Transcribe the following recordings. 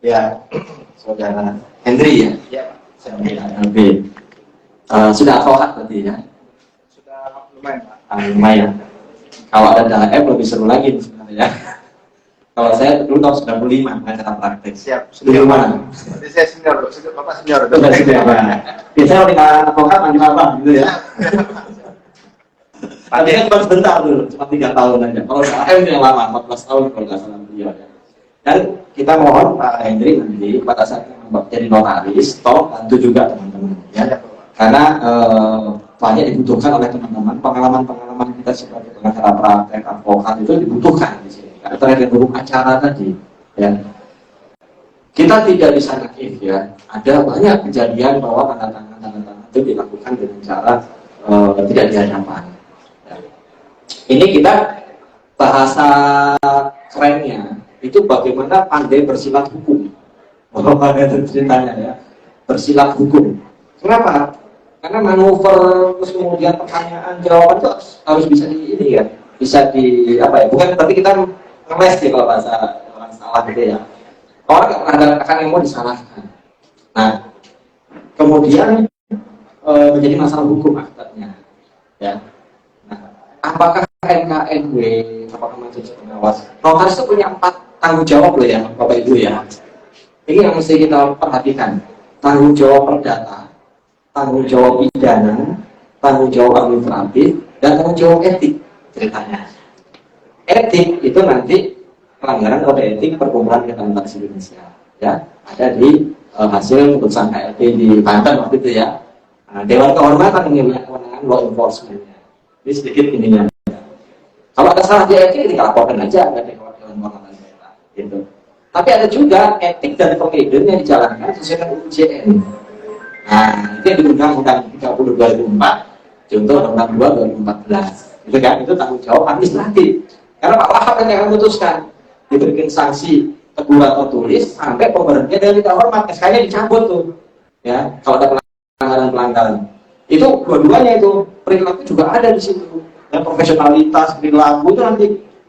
Ya, saudara Hendri ya. Ya, Saudara Hendri. Sudah advokat berarti ya? sudah lumayan Pak. Lumayan. Kalau ada DAM lebih seru lagi sebenarnya. Kalau saya dulu tahun 95 pengacara praktek. Siap. Di mana? Berarti saya senior, Bapak senior. Sudah senior. Biasanya kalau tinggal advokat manggil apa gitu ya. Tapi kan cuma sebentar dulu, cuma 3 tahun aja. Kalau DAM yang lama, 14 tahun kalau nggak salah beliau ya. Dan kita mohon Pak Hendri nanti pada saat jadi notaris, tolong bantu juga teman-teman ya. Karena banyak dibutuhkan oleh teman-teman, pengalaman-pengalaman kita sebagai pengacara praktek, advokat itu dibutuhkan di sini. Karena terkait hukum acara tadi, ya. Kita tidak bisa naif ya. Ada banyak kejadian bahwa tanda tangan itu dilakukan dengan cara tidak di hadapan. Ya. Ini kita bahasa kerennya itu bagaimana pandai bersilat hukum. Bahwa ada ceritanya ya, bersilat hukum. Kenapa? Karena manuver terus kemudian pertanyaan jawaban itu harus bisa di ini ya, bisa di apa ya? Bukan tapi kita ngeles ya kalau bahasa orang salah gitu ya. Orang nggak pernah akan yang mau disalahkan. Nah, kemudian menjadi masalah hukum akibatnya, ya. Nah, apakah NKNW, apakah majelis pengawas, notaris itu punya 4 tanggung jawab loh ya, Bapak Ibu ya. Ini yang mesti kita perhatikan. Tanggung jawab perdata, tanggung jawab pidana, tanggung jawab administratif, dan tanggung jawab etik ceritanya. Etik itu nanti pelanggaran kode etik Perkumpulan Akuntansi Indonesia, ya ada di hasil putusan KLP di Banten waktu itu ya. Nah, Dewan Kehormatan ini punya kewenangan law enforcement-nya. Ini sedikit ininya. Kalau ada salah di etik, kita laporkan aja ke Dewan Kehormatan daerah, gitu. Tapi ada juga etik dan prosedur yang dijalankan sesuai dengan UJN. Nah, itu yang di Undang-Undang 30 2004, contoh Undang-Undang 2 2014. Itu kan, itu tanggung jawab administratif. Karena Pak Wahab yang akan memutuskan, diberikan sanksi teguran atau tulis sampai pemberhentian dari tidak hormat, SK-nya dicabut tuh. Ya, kalau ada pelanggaran-pelanggaran. Itu dua-duanya itu perilaku juga ada di situ. Dan profesionalitas perilaku itu nanti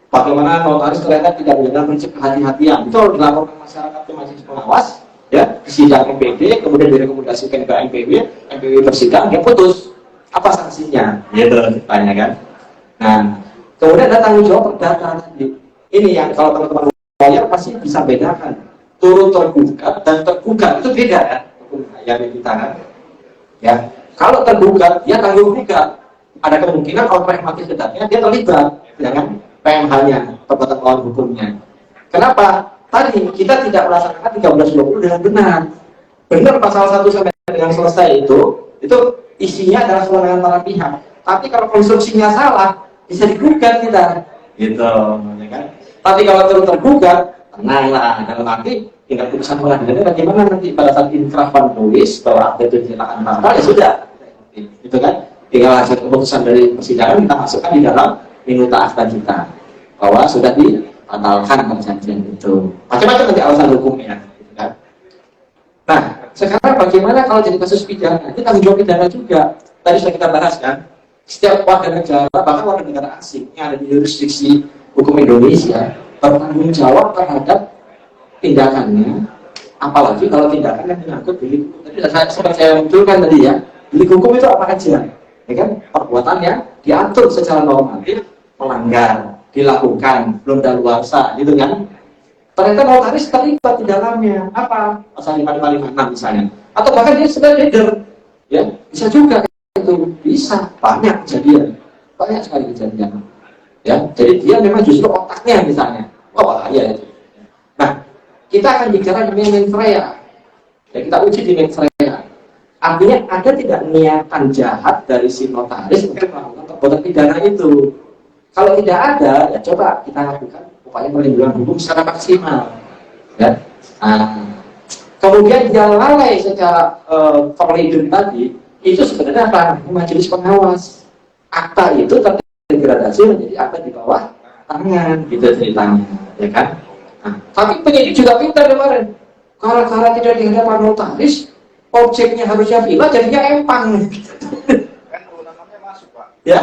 bagaimana notaris ternyata tidak benar prinsip kehati-hatian. Itu harus dilaporkan masyarakat ke majelis pengawas, ya, di sidang MPD, kemudian direkomendasikan ke MPW bersidang, dia putus. Apa sanksinya? Gitu tanya kan. Nah, kemudian ada tanggung jawab perdata tadi. Ini yang kalau teman-teman lawyer pasti bisa bedakan. Turut tergugat dan tergugat itu beda kan? Yang kita kan. Ya, kalau tergugat dia tanggung gugat. Ada kemungkinan kalau pragmatis kedatnya dia terlibat, ya kan? PMH-nya, perbuatan melawan hukumnya. Kenapa? Tadi kita tidak melaksanakan 1320 dengan benar. Benar pasal 1 sampai dengan selesai itu isinya adalah kewenangan para pihak. Tapi kalau konstruksinya salah, bisa digugat kita, gitu, ya kan? Tapi kalau tergugat, tenanglah. Dalam arti tinggal putusan pengadilannya bagaimana nanti pada saat inkrah penulis bahwa akte itu dinyatakan batal, ya sudah, gitu kan? Tinggal hasil keputusan dari persidangan kita masukkan di dalam minuta akta kita bahwa sudah dibatalkan perjanjian itu. Macam-macam nanti alasan hukumnya, gitu kan? Nah, sekarang bagaimana kalau jadi kasus pidana? Ini tanggung jawab pidana juga. Tadi sudah kita bahas kan? Setiap warga negara, bahkan warga negara asing yang ada di jurisdiksi hukum Indonesia bertanggung jawab terhadap tindakannya, apalagi kalau tindakan yang menyangkut delik hukum. Tadi saya munculkan tadi ya, delik hukum itu apa aja? Ya kan? Perbuatannya diatur secara normatif, melanggar, dilakukan, belum daluarsa, gitu kan? Ternyata notaris terlibat di dalamnya. Apa? Pasal 556 misalnya. Atau bahkan dia sebagai leader, ya bisa juga itu bisa banyak kejadian, banyak sekali kejadian. Ya, jadi dia memang justru otaknya misalnya. Wah, bahaya itu. Nah, kita akan bicara namanya mens rea. Ya, kita uji di mens rea. Artinya ada tidak niatan jahat dari si notaris untuk melakukan perbuatan pidana itu. Kalau tidak ada, ya coba kita lakukan upaya perlindungan hukum secara maksimal. Ya. Nah, kemudian dia lalai secara perlindungan tadi, itu sebenarnya apa? Majelis pengawas. Akta itu terdegradasi menjadi akta di bawah tangan, gitu ceritanya, ya kan? Nah, tapi penyidik juga pintar kemarin. Karena tidak dihadapan notaris, objeknya harusnya villa, jadinya empang. Kan kewenangannya masuk, Pak. Ya.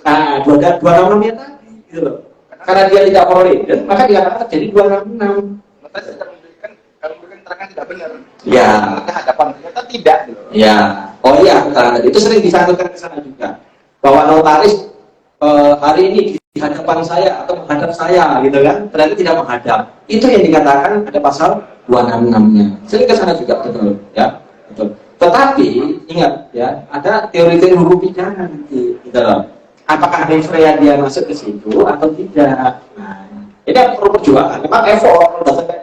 Nah, 266-nya tadi, gitu loh. Karena dia tidak peroleh, maka dikatakan terjadi 266. Notaris tidak memberikan benar. Ya. Ke hadapan ternyata tidak. Gitu. Ya, oh iya, tadi itu sering disampaikan ke sana juga bahwa notaris hari ini di hadapan saya atau menghadap saya, gitu kan? Ternyata tidak menghadap. Itu yang dikatakan ada pasal 266-nya. Sering ke sana juga, betul, ya, betul. Tetapi ingat, ya, ada teori-teori hukum pidana nanti, gitu loh. Apakah Refrea dia masuk ke situ atau tidak? Nah, ini perlu perjuangan. Memang effort, udah sampai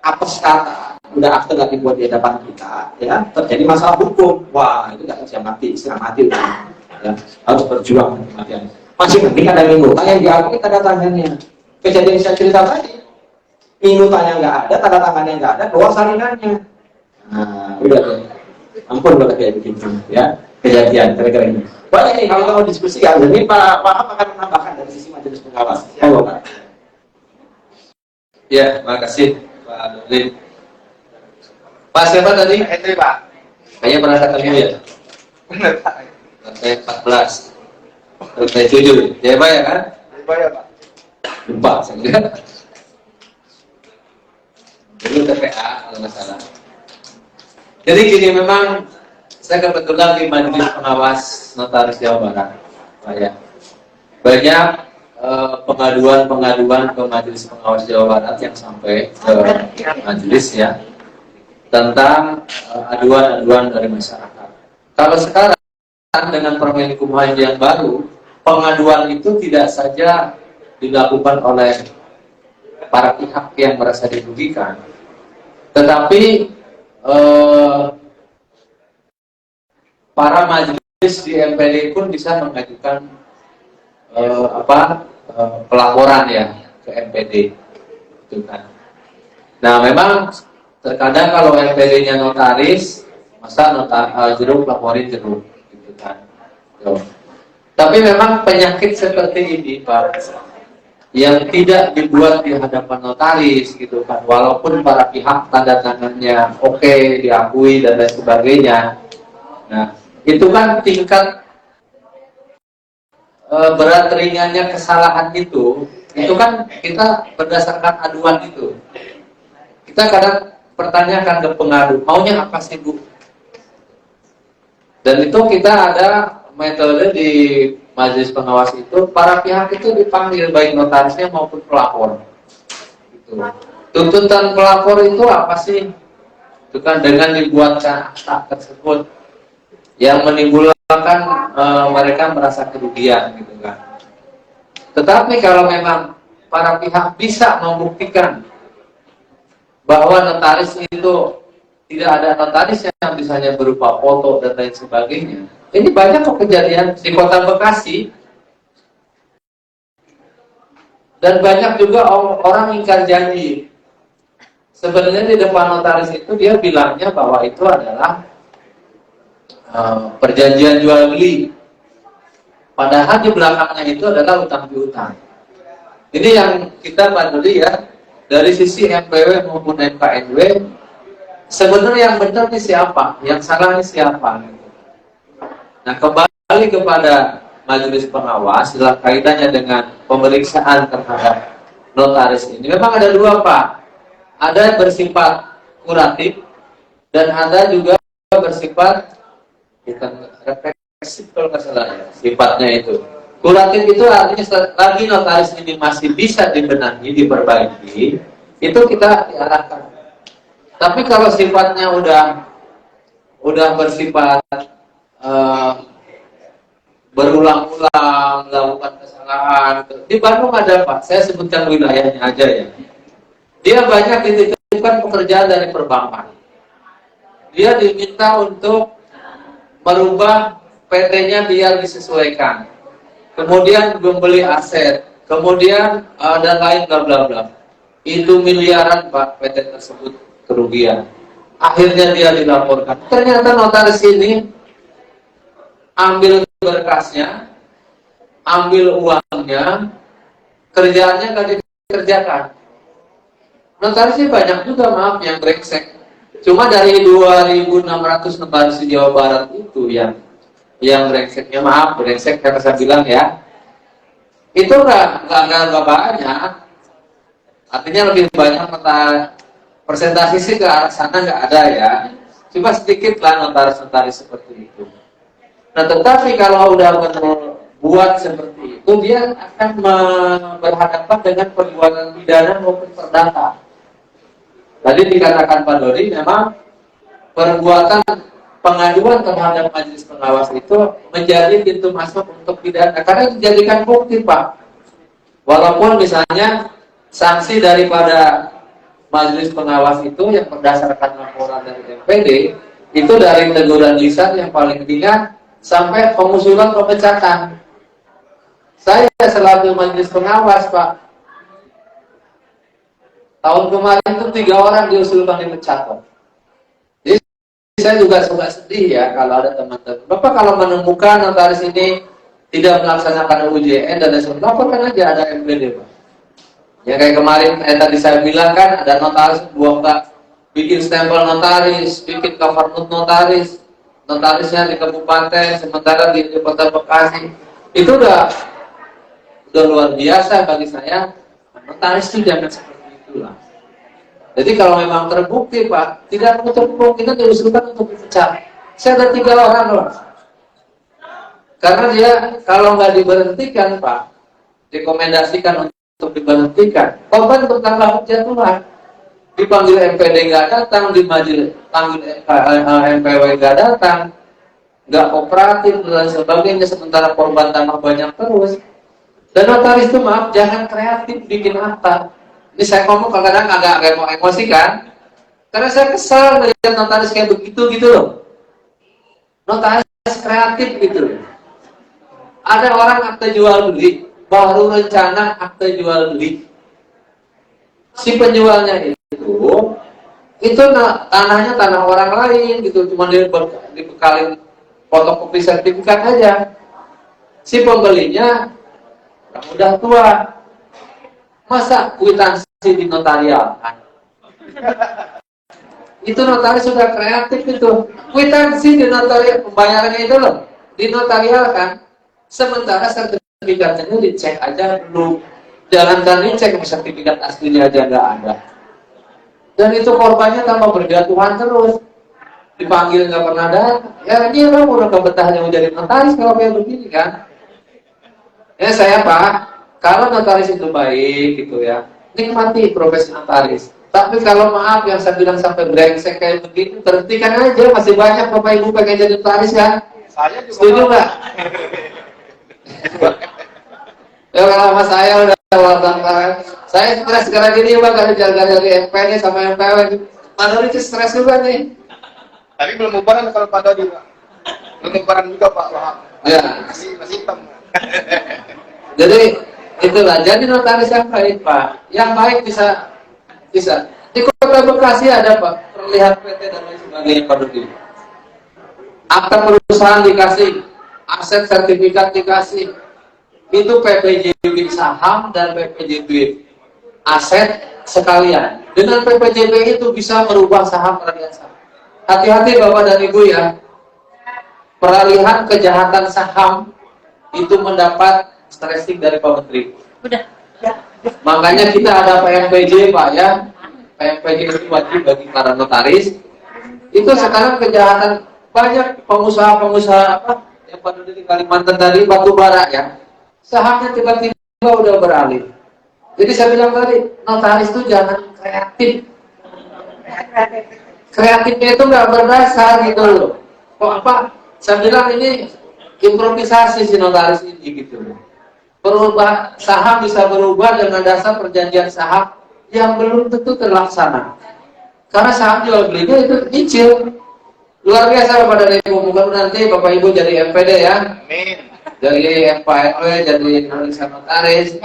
apes kata. Udah akte nggak dibuat di hadapan kita, ya terjadi masalah hukum, wah itu nggak bisa mati, setengah mati udah, ya harus berjuang mati-matian. Masih penting ada minuta yang diakui tanda tangannya. Kejadian saya cerita tadi, minutanya nggak ada, tanda tangannya nggak ada, doang salinannya. Nah, udah deh. Ampun kalau kayak begitu, ya kejadian kira-kira ini. Boleh nih kalau mau diskusi ya, jadi Pak Wahab akan menambahkan dari sisi majelis pengawas. Halo Pak. Ya, makasih Pak Nurdin. Pak siapa tadi? Hendri Pak. Kayaknya pernah ketemu ya? Benar Pak. Lantai 14. Lantai 7. Ya Pak ya kan? Bayar Pak. Lupa saya kira. Dulu TPA kalau nggak salah. Jadi gini, memang saya kebetulan di Majelis Pengawas Notaris Jawa Barat, Pak ya. Banyak pengaduan-pengaduan ke Majelis Pengawas Jawa Barat yang sampai ke majelis ya, tentang aduan-aduan dari masyarakat. Kalau sekarang dengan Permenkumham yang baru, pengaduan itu tidak saja dilakukan oleh para pihak yang merasa dirugikan, tetapi para majelis di MPD pun bisa mengajukan pelaporan ya ke MPD, gitu kan. Nah, memang terkadang kalau MPD-nya notaris, masa jeruk laporin jeruk, gitu kan. Tapi memang penyakit seperti ini, Pak, yang tidak dibuat di hadapan notaris, gitu kan. Walaupun para pihak tanda tangannya oke, diakui dan lain sebagainya. Nah, itu kan tingkat berat ringannya kesalahan itu kan kita berdasarkan aduan itu. Kita kadang pertanyakan ke pengadu, maunya apa sih Bu? Dan itu kita ada metode di majelis pengawas itu, para pihak itu dipanggil baik notarisnya maupun pelapor. Gitu. Tuntutan pelapor itu apa sih? Itu kan dengan dibuatkan akta tersebut yang menimbulkan mereka merasa kerugian, gitu kan. Tetapi kalau memang para pihak bisa membuktikan bahwa notaris itu tidak ada notaris yang misalnya berupa foto dan lain sebagainya. Ini banyak kok kejadian di Kota Bekasi, dan banyak juga orang ingkar janji. Sebenarnya di depan notaris itu dia bilangnya bahwa itu adalah perjanjian jual beli, padahal di belakangnya itu adalah utang piutang. Ini yang kita bantu ya. Dari sisi MPW maupun MKNW, sebenarnya yang benar ini siapa, yang salah ini siapa? Nah, kembali kepada majelis pengawas dalam kaitannya dengan pemeriksaan terhadap notaris ini, memang ada dua, Pak. Ada yang bersifat kuratif dan ada juga bersifat bukan refleksif kalau nggak salah ya, sifatnya itu. Kuratif itu artinya selagi notaris ini masih bisa dibenahi, diperbaiki, itu kita diarahkan. Tapi kalau sifatnya udah bersifat berulang-ulang melakukan kesalahan, di Bandung ada Pak, saya sebutkan wilayahnya aja ya. Dia banyak dititipkan pekerjaan dari perbankan. Dia diminta untuk merubah PT-nya biar disesuaikan. Kemudian membeli aset, kemudian dan lain bla bla bla. Itu miliaran Pak PT tersebut kerugian. Akhirnya dia dilaporkan. Ternyata notaris ini ambil berkasnya, ambil uangnya, kerjaannya nggak dikerjakan. Notarisnya banyak juga, maaf, yang brengsek. Cuma dari 2.600 notaris di Jawa Barat itu yang brengseknya, maaf, brengsek karena saya bilang ya, itu nggak banyak. Artinya lebih banyak Persentase sih ke arah sana nggak ada ya. Cuma sedikit lah notaris-notaris seperti itu. Nah, tetapi kalau udah berbuat seperti itu, dia akan berhadapan dengan perbuatan pidana maupun perdata. Tadi dikatakan Pak Dodi, memang perbuatan pengaduan terhadap majelis pengawas itu menjadi pintu masuk untuk pidana, karena dijadikan bukti, Pak. Walaupun misalnya sanksi daripada majelis pengawas itu yang berdasarkan laporan dari MPD itu dari teguran lisan yang paling ringan sampai pengusulan pemecatan. Saya selaku majelis pengawas, Pak, tahun kemarin itu 3 orang diusulkan dipecat, Pak. Jadi saya juga suka sedih ya kalau ada teman-teman. Bapak kalau menemukan notaris ini tidak melaksanakan UJN dan lain-lain, laporkan aja, ada MPD, Pak. Ya kayak kemarin tadi saya bilang kan, ada notaris buat bikin stempel notaris, bikin cover note notaris, notarisnya di kabupaten, sementara di Kota Bekasi. Itu udah luar biasa bagi saya. Notaris itu jangan seperti itulah. Jadi kalau memang terbukti, Pak, tidak menutup kemungkinan diusulkan untuk dipecat. Saya ada 3 orang loh. Karena dia kalau nggak diberhentikan, Pak, rekomendasikan untuk diberhentikan, korban bertanggung jawab. Dipanggil MPD nggak datang, panggil MPW nggak datang, nggak kooperatif dan sebagainya, sementara korban tambah banyak terus. Dan notaris itu, maaf, jangan kreatif bikin apa. Ini saya ngomong kadang-kadang agak mau emosi kan, karena saya kesal melihat notaris kayak begitu gitu loh. Notaris kreatif gitu loh. Ada orang akte jual beli, baru rencana akte jual beli. Si penjualnya itu tanahnya tanah orang lain gitu, cuma dibekalin fotokopi sertifikat aja. Si pembelinya udah tua, masa kwitansi di notarial kan? Itu notaris sudah kreatif itu. Kwitansi di notarial, pembayarannya itu loh di notarial kan. Sementara sertifikatnya dicek aja dulu. Jangan dicek, sertifikat aslinya aja nggak ada. Dan itu korbannya tambah berjatuhan terus. Dipanggil nggak pernah datang. Ya ini orang udah kebetahnya menjadi notaris kalau kayak begini kan. Ya saya, Pak, kalau notaris itu baik gitu ya, nikmati profesi notaris. Tapi kalau maaf yang saya bilang sampai brengsek kayak begini, berhentikan aja. Masih banyak Bapak Ibu pengen jadi notaris kan? Saya juga setuju nggak? Ya kalau sama saya udah wartawan, saya stres sekarang gini, Pak, gara-gara dari MPD sama MPW. Pak Dodi itu stres juga nih. tapi belum ubaran kalau Pak Dodi, Pak. Belum ubaran juga, Pak. Wah, Ya. masih hitam. Jadi itulah, jadi notaris yang baik, Pak. Yang baik bisa. Di Kota Bekasi ada, Pak, perlihat PT dan lain sebagainya, Pak Dodi. Akta perusahaan dikasih, aset sertifikat dikasih. Itu PPJB saham dan PPJB aset sekalian. Dengan PPJB itu bisa merubah saham peralihan saham. Hati-hati Bapak dan Ibu ya. Peralihan kejahatan saham itu mendapat stressing dari Pak Menteri. Makanya kita ada PMPJ, Pak ya. PMPJ itu wajib bagi para notaris. Itu sekarang kejahatan banyak pengusaha-pengusaha apa yang pada di Kalimantan tadi, batu bara ya. Sahamnya tiba-tiba udah beralih. Jadi saya bilang tadi, notaris itu jangan kreatif. Kreatifnya itu nggak berdasar gitu loh. Kok apa? Saya bilang ini improvisasi si notaris ini gitu loh. Berubah saham bisa berubah dengan dasar perjanjian saham yang belum tentu terlaksana. Karena saham jual belinya itu kecil. Luar biasa Bapak dan Ibu. Mudah-mudahan nanti Bapak Ibu jadi MPD ya. Amin. Jadi FPLW, jadi analisa notaris.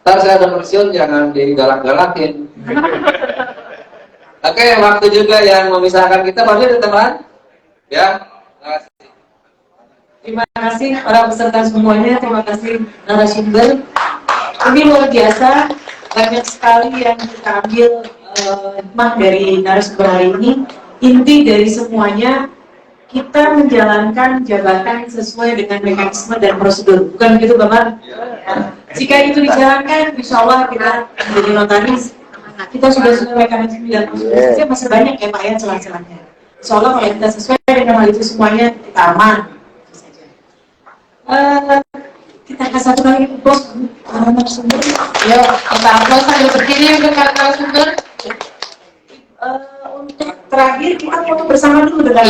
Ntar saya ada pensiun, jangan digalak-galakin. Oke, waktu juga yang memisahkan kita, Pak teman. Ya, terima kasih. Terima kasih para peserta semuanya, terima kasih narasumber. Ini luar biasa, banyak sekali yang kita ambil hikmah dari narasumber hari ini. Inti dari semuanya, kita menjalankan jabatan sesuai dengan mekanisme dan prosedur, bukan begitu Bapak? Ya. Jika itu dijalankan, insya Allah kita menjadi notaris Nah, kita sudah selesaikan 9 saja masih banyak ya Pak ya celah-celahnya. Soalnya kalau kita sesuai dengan hal itu semuanya kita aman. Itu saja. Kita akan satu kali bos para narasumber. Ya, kita aplaus sambil berdiri untuk para narasumber. Untuk terakhir kita foto bersama dulu dengan